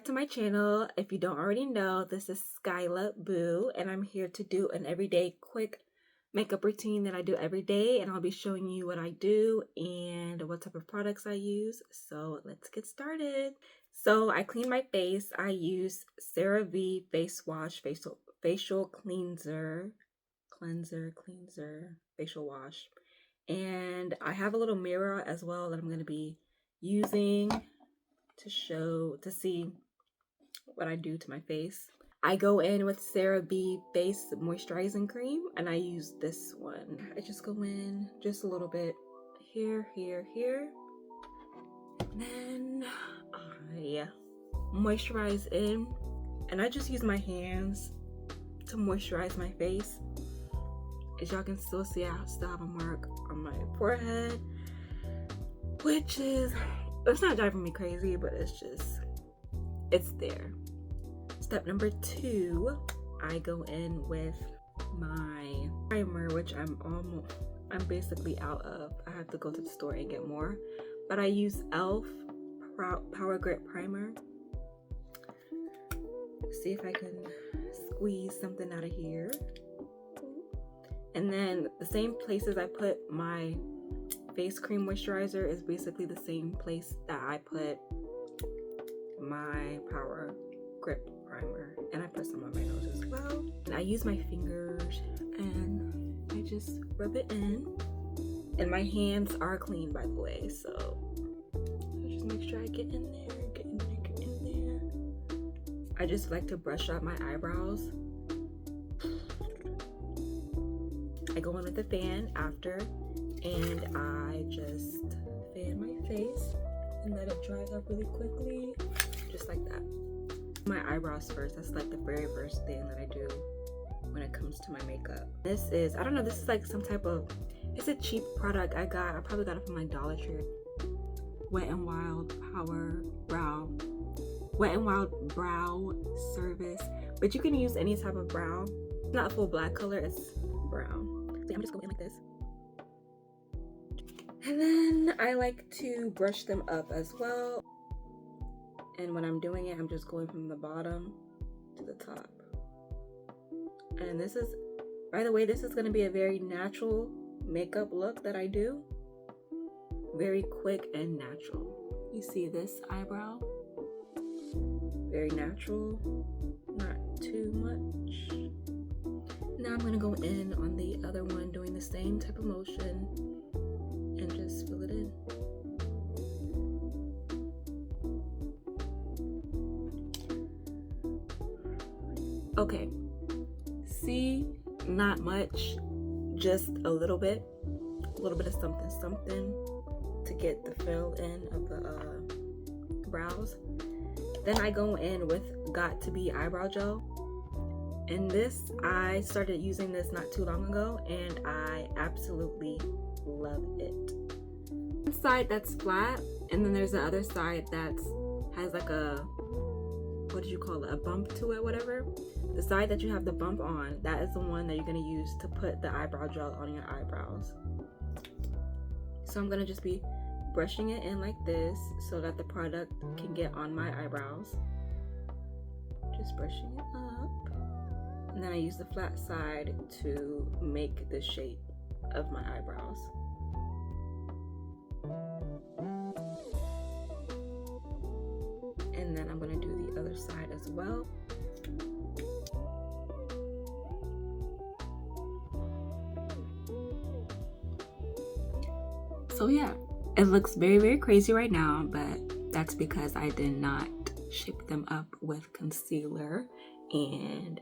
back to my channel. If you don't already know, this is Skyla Boo, and I'm here to do an everyday quick makeup routine that I do every day, and I'll be showing you what I do and what type of products I use. So let's get started. So I clean my face. I use CeraVe face wash, facial cleanser, facial wash, and I have a little mirror as well that I'm going to be using to see what I do to my face. I go in with CeraVe face moisturizing cream, and I use this one. I just go in just a little bit here, and then I moisturize in, and I just use my hands to moisturize my face. As y'all can still see, I still have a mark on my forehead, which is, it's not driving me crazy, but it's there. Step number 2, I go in with my primer, which I'm basically out of. I have to go to the store and get more, but I use E.L.F Power Grip Primer. See if I can squeeze something out of here. And then the same places I put my face cream moisturizer is basically the same place that I put my Power Grip Primer, and I put some on my nose as well. And I use my fingers and I just rub it in, and my hands are clean, by the way, so I just make sure I get in there. I just like to brush out my eyebrows. I go in with a fan after, and I just fan my face and let it dry up really quickly, just like that. My eyebrows first. That's like the very first thing that I do when it comes to my makeup. This is, I don't know, this is like some type of, it's a cheap product I probably got it from my Dollar Tree. Wet n Wild Brow Service, but you can use any type of brown. It's not a full black color, it's brown. So I'm just going in like this. And then I like to brush them up as well. And when I'm doing it, I'm just going from the bottom to the top. And this is, by the way, this is going to be a very natural makeup look that I do. Very quick and natural. You see this eyebrow? Very natural, not too much. Now I'm going to go in on the other one, doing the same type of motion and just fill it in. Okay, see, not much, just a little bit of something to get the fill in of the brows. Then I go in with Got To Be eyebrow gel, and this, I started using this not too long ago, and I absolutely love it. One side that's flat, and then there's the other side that has like a, what did you call it, a bump to it, whatever. The side that you have the bump on, that is the one that you're going to use to put the eyebrow gel on your eyebrows. So I'm going to just be brushing it in like this so that the product can get on my eyebrows. Just brushing it up. And then I use the flat side to make the shape of my eyebrows. And then I'm going to do the other side as well. So yeah, it looks very, very crazy right now, but that's because I did not shape them up with concealer and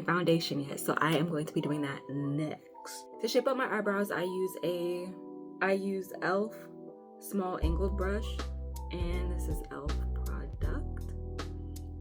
foundation yet. So I am going to be doing that next. To shape up my eyebrows, I use E.L.F small angled brush, and this is E.L.F product.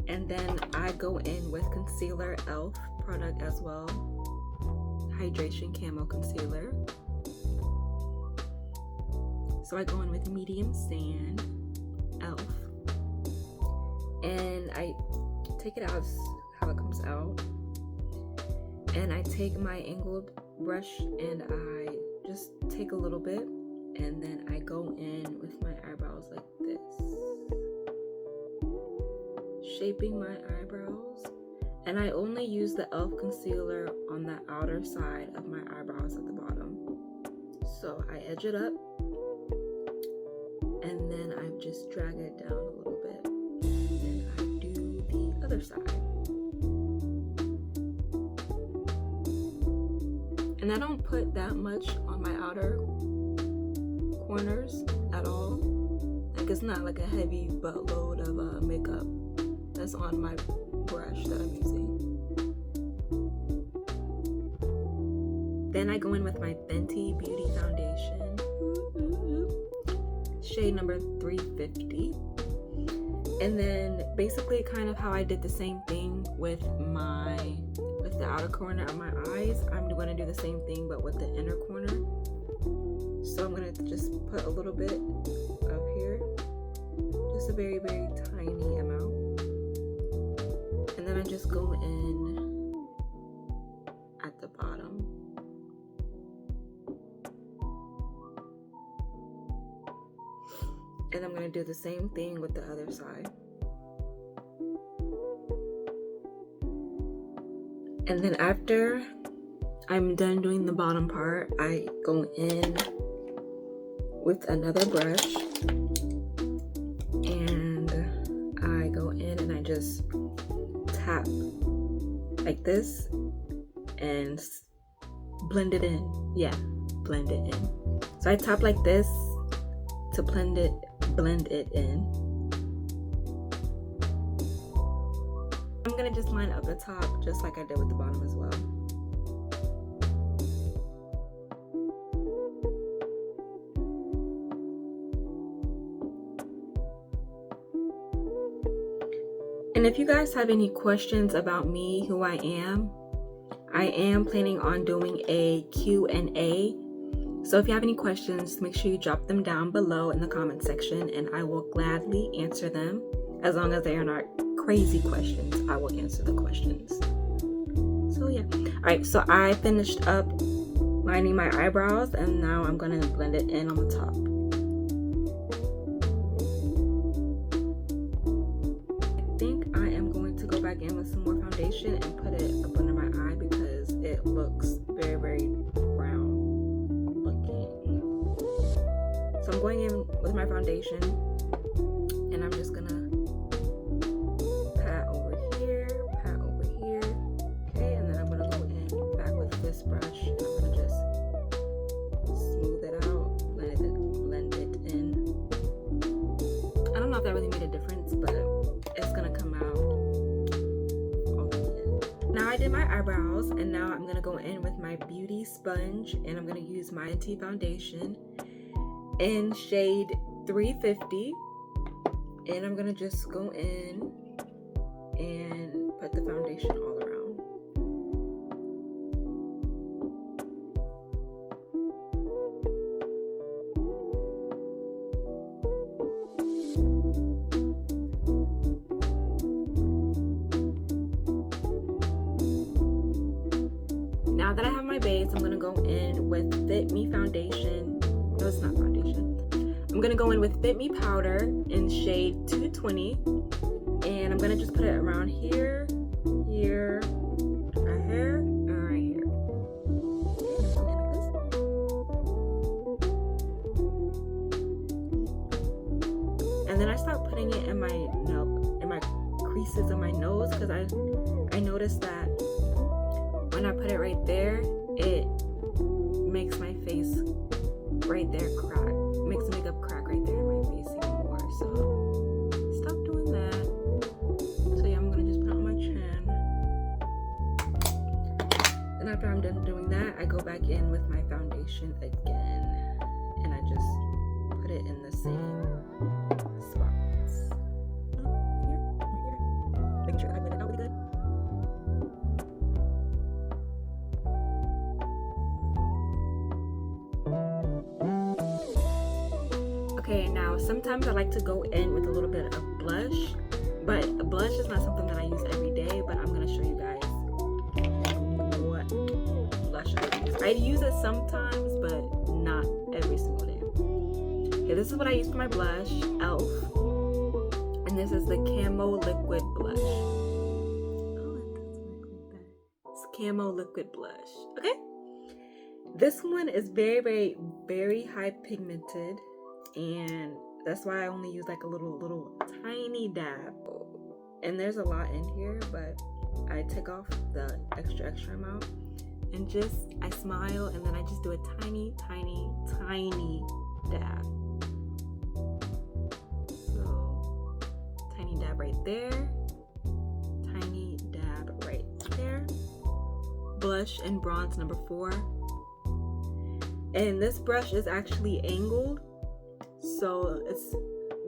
And then I go in with concealer, E.L.F product as well, Hydration Camo Concealer. So I go in with medium sand, E.L.F, and I take it out how it comes out, and I take my angled brush and I just take a little bit, and then I go in with my eyebrows like this. shaping my eyebrows, and I only use the E.L.F concealer on the outer side of my eyebrows at the bottom. So I edge it up, and then I just drag it down a little bit, and I do the other side. And I don't put that much on my outer corners at all. Like, it's not like a heavy buttload of makeup that's on my brush that I'm using. Then I go in with my Fenty Beauty Foundation, shade number 350. And then basically kind of how I did the same thing with the outer corner of my eyes, I'm going to do the same thing but with the inner corner. So I'm going to just put a little bit up here, just a very, very tiny amount. And then I just go in at the bottom. And I'm going to do the same thing with the other side. And then after I'm done doing the bottom part, I go in with another brush, and I go in and I just tap like this and blend it in. Yeah, blend it in. So I tap like this to blend it in. I'm gonna just line up the top just like I did with the bottom as well. And if you guys have any questions about me, who I am planning on doing a Q&A. So if you have any questions, make sure you drop them down below in the comment section and I will gladly answer them. As long as they are not crazy questions, I will answer the questions. So yeah. Alright, so I finished up lining my eyebrows and now I'm gonna blend it in on the top. I think I am going to go back in with some more foundation and put it up under my eye because it looks very, very brown looking. So I'm going in with my foundation and I'm just gonna pat over here, okay, and then I'm gonna go in back with this brush and I'm gonna just smooth it out, blend it in. I don't know if that really made a difference, but it's gonna come out all the end. Now I did my eyebrows and now I'm gonna go in with my beauty sponge and I'm gonna use my Fenty foundation in shade 350, and I'm gonna just go in and put the foundation all around. Now that I have my base, I'm gonna go in with Fit Me foundation. No, it's not foundation. I'm gonna go in with Fit Me powder in shade 220, and I'm gonna just put it around here, right here, and right here. And then I start putting it in my creases of my nose because I noticed that when I put it right there, it makes my face right there crack. It makes the makeup crack right there in my face even more. So stop doing that. So yeah, I'm gonna just put it on my chin. And after I'm done doing that, I go back in with my foundation again, and I just put it in the same spots. Here. Making sure that I blend it out really good. Okay, now sometimes I like to go in with a little bit of blush, but blush is not something that I use every day, but I'm going to show you guys what blush I use. I use it sometimes, but not every single day. Okay, this is what I use for my blush, E.L.F. And this is the Camo Liquid Blush. Oh, it does look like that. It's Camo Liquid Blush. Okay. This one is very, very high pigmented, and that's why I only use like a little tiny dab. And there's a lot in here, but I take off the extra amount and just I smile, and then I just do a tiny dab. So tiny dab right there, tiny dab right there. Blush and bronze number 4. And this brush is actually angled, so it's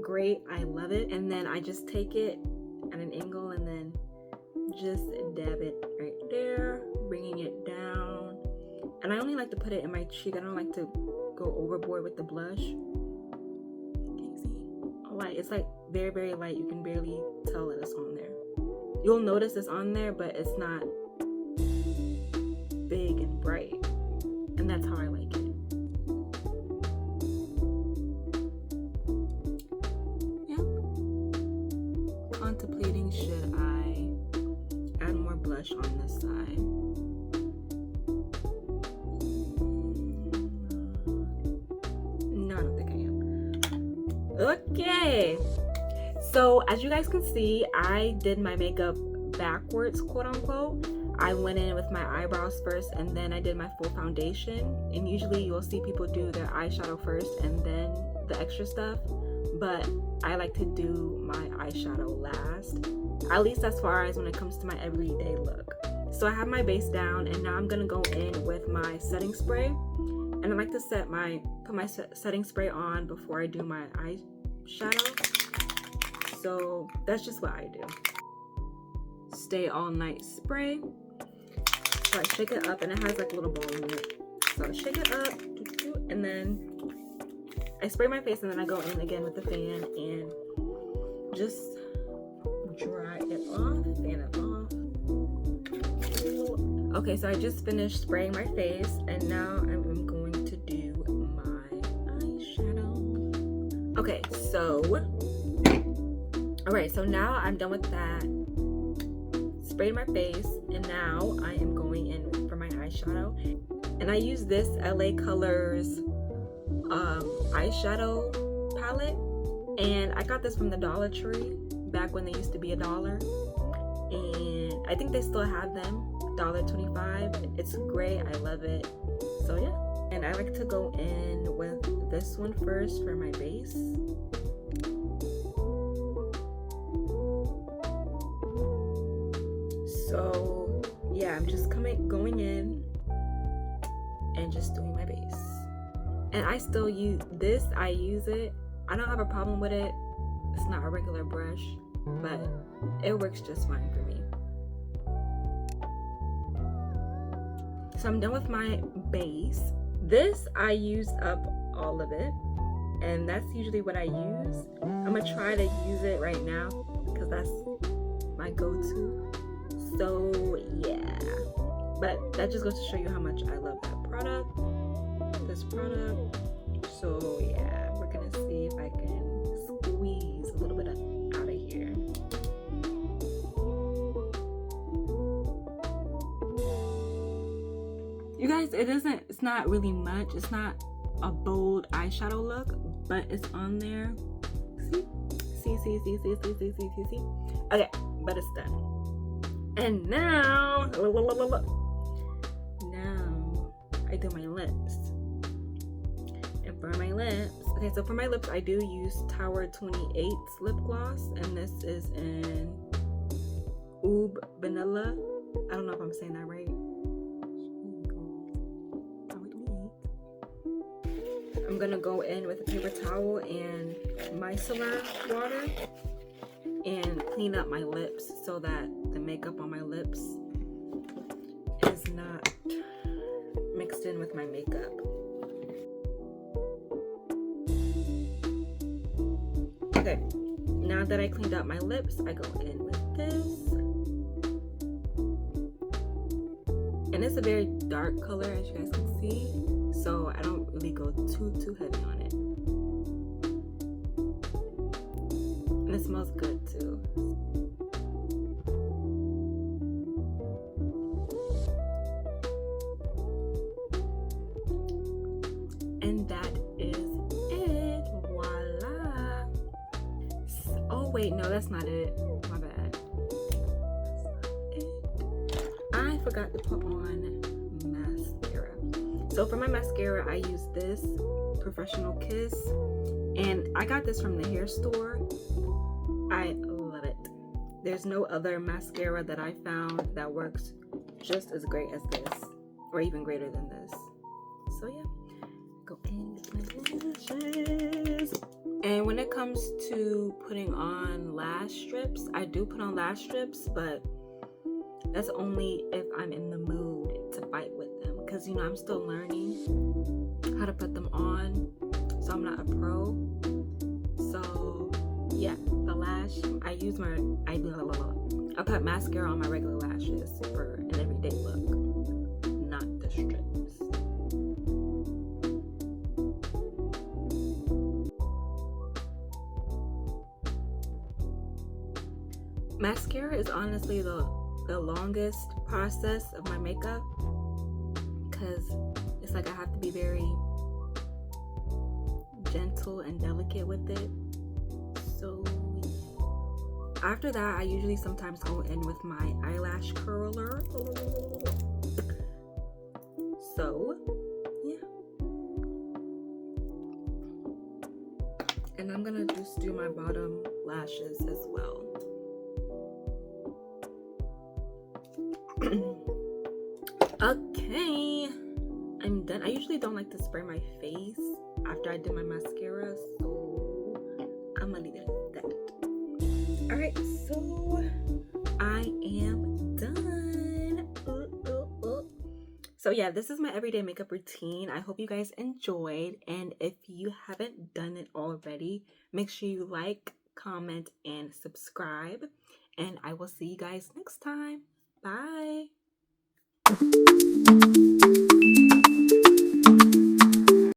great. I love it. And then I just take it at an angle and then just dab it right there, bringing it down. And I only like to put it in my cheek. I don't like to go overboard with the blush. Can you see? Light. It's like very light. You can barely tell that it's on there. You'll notice it's on there, but it's not big and bright. And that's how I like it. Contemplating, should I add more blush on this side? No, I don't think I am. Okay, so as you guys can see, I did my makeup backwards, quote unquote. I went in with my eyebrows first, and then I did my full foundation. And usually you'll see people do their eyeshadow first and then the extra stuff, but I like to do my eyeshadow last, at least as far as when it comes to my everyday look. So I have my base down, and now I'm gonna go in with my setting spray. And I like to put my setting spray on before I do my eyeshadow. So that's just what I do. Stay all night spray. So I shake it up, and it has like a little ball in it. So I shake it up, and then I spray my face, and then I go in again with the fan and just dry it off, fan it off. Okay, so I just finished spraying my face, and now I'm going to do my eyeshadow. Okay, so alright, so now I'm done with that. Sprayed my face, and now I am going in for my eyeshadow. And I use this LA Colors eyeshadow palette, and I got this from the Dollar Tree back when they used to be $1, and I think they still have them, $1.25. It's great, I love it. So yeah, and I like to go in with this one first for my base. So yeah, I'm just going in and just doing my base. And I still use this, I use it. I don't have a problem with it. It's not a regular brush, but it works just fine for me. So I'm done with my base. This, I used up all of it, and that's usually what I use. I'm gonna try to use it right now because that's my go-to. So yeah, but that just goes to show you how much I love that product. This product. So yeah, we're gonna see if I can squeeze a little bit out of here. You guys, it's not really much. It's not a bold eyeshadow look, but it's on there. See. Okay, but it's done. And now I do my lips. And for my lips, okay, so for my lips, I do use Tower 28's lip gloss, and this is in Oob Vanilla. I don't know if I'm saying that right. I'm gonna go in with a paper towel and micellar water and clean up my lips so that the makeup on my lips is not mixed in with my makeup. Okay, now that I cleaned up my lips, I go in with this. And it's a very dark color, as you guys can see, so I don't really go too heavy on it. And it smells good too. And that is it. Voila. Oh wait, no, that's not it. My bad. I forgot to put on mascara. So for my mascara, I use this Professional Kiss, and I got this from the hair store. I love it. There's no other mascara that I found that works just as great as this, or even greater than this. So yeah, go in with my lashes. And when it comes to putting on lash strips, I do put on lash strips, but that's only if I'm in the mood to fight with them, because you know I'm still learning how to put them on, so I'm not a pro. So yeah, the lash, I put mascara on my regular lashes for an everyday look, not the strips. Mascara is honestly the longest process of my makeup, because it's like I have to be very gentle and delicate with it. So after that, I usually sometimes go in with my eyelash curler. So yeah, and I'm gonna just do my bottom lashes as well. Okay, I'm done. I usually don't like to spray my face after I do my mascara, so I'm gonna leave it at that. All right, so I am done. So yeah, this is my everyday makeup routine. I hope you guys enjoyed, and if you haven't done it already, make sure you like, comment, and subscribe, and I will see you guys next time. Bye.